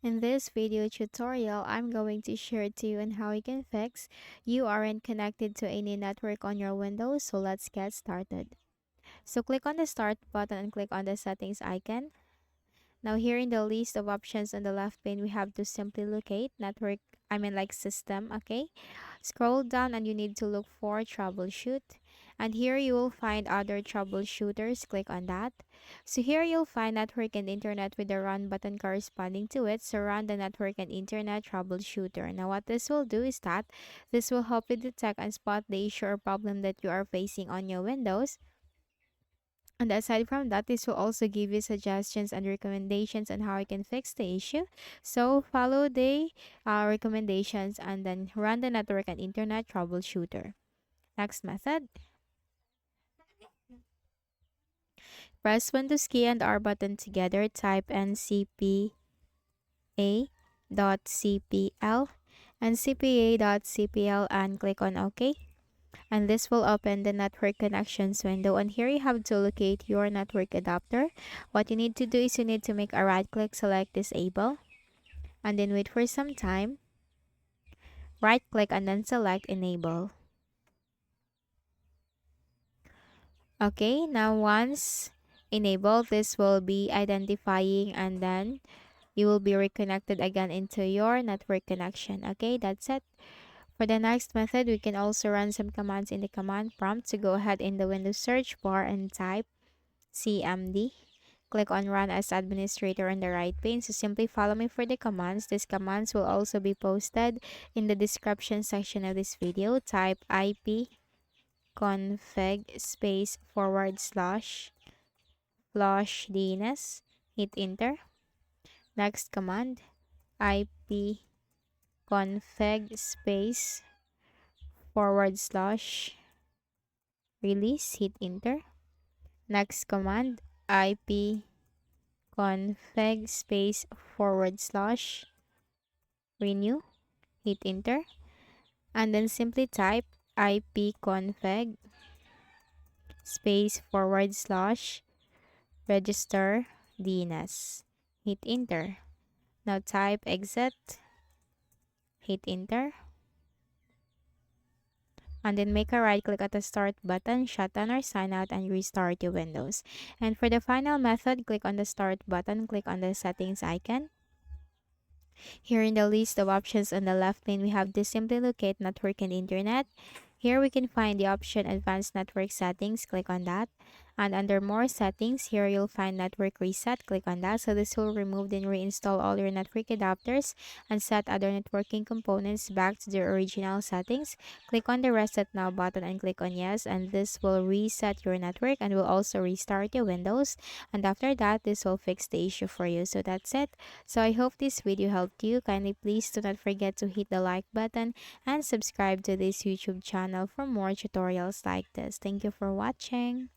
In this video tutorial, I'm going to share to you on how you can fix you aren't connected to any network on your Windows. So let's get started. So click on the start button and click on the settings icon. Now here in the list of options on the left pane, we have to simply locate network, like system, okay? Scroll down and you need to look for troubleshoot. And here you will find other troubleshooters. Click on that. So here you'll find network and internet with the run button corresponding to it. So run the network and internet troubleshooter. Now what this will do is that this will help you detect and spot the issue or problem that you are facing on your Windows. And aside from that, this will also give you suggestions and recommendations on how you can fix the issue. So follow the recommendations and then run the network and internet troubleshooter. Next method, press Windows key and R button together. Type ncpa.cpl ncpa.cpl and click on OK. And this will open the network connections window, and here you have to locate your network adapter. What you need to do is you need to make a right click, select disable, and then wait for some time. Right click and then select enable. Okay, now once enabled, this will be identifying and then you will be reconnected again into your network connection. Okay, that's it. For the next method, we can also run some commands in the command prompt. To go ahead in the Windows search bar and type cmd. Click on Run as Administrator on the right pane. So simply follow me for the commands. These commands will also be posted in the description section of this video. Type ipconfig space /flushdns. Hit enter. Next command, ipconfig space /release. Hit enter. Next command, ipconfig space /renew. Hit enter. And then simply type ipconfig space /registerdns. Hit enter. Now type exit. Hit enter. And then make a right click at the start button, shut down or sign out, and restart your Windows. And for the final method, click on the start button, click on the settings icon. Here in the list of options on the left pane, we have to simply locate network and internet. Here we can find the option advanced network settings. Click on that. And under more settings, here you'll find network reset. Click on that. So this will remove and reinstall all your network adapters and set other networking components back to their original settings. Click on the reset now button and click on yes, and this will reset your network and will also restart your Windows. And after that, this will fix the issue for you. So that's it. So I hope this video helped you. Kindly please do not forget to hit the like button and subscribe to this YouTube channel for more tutorials like this. Thank you for watching.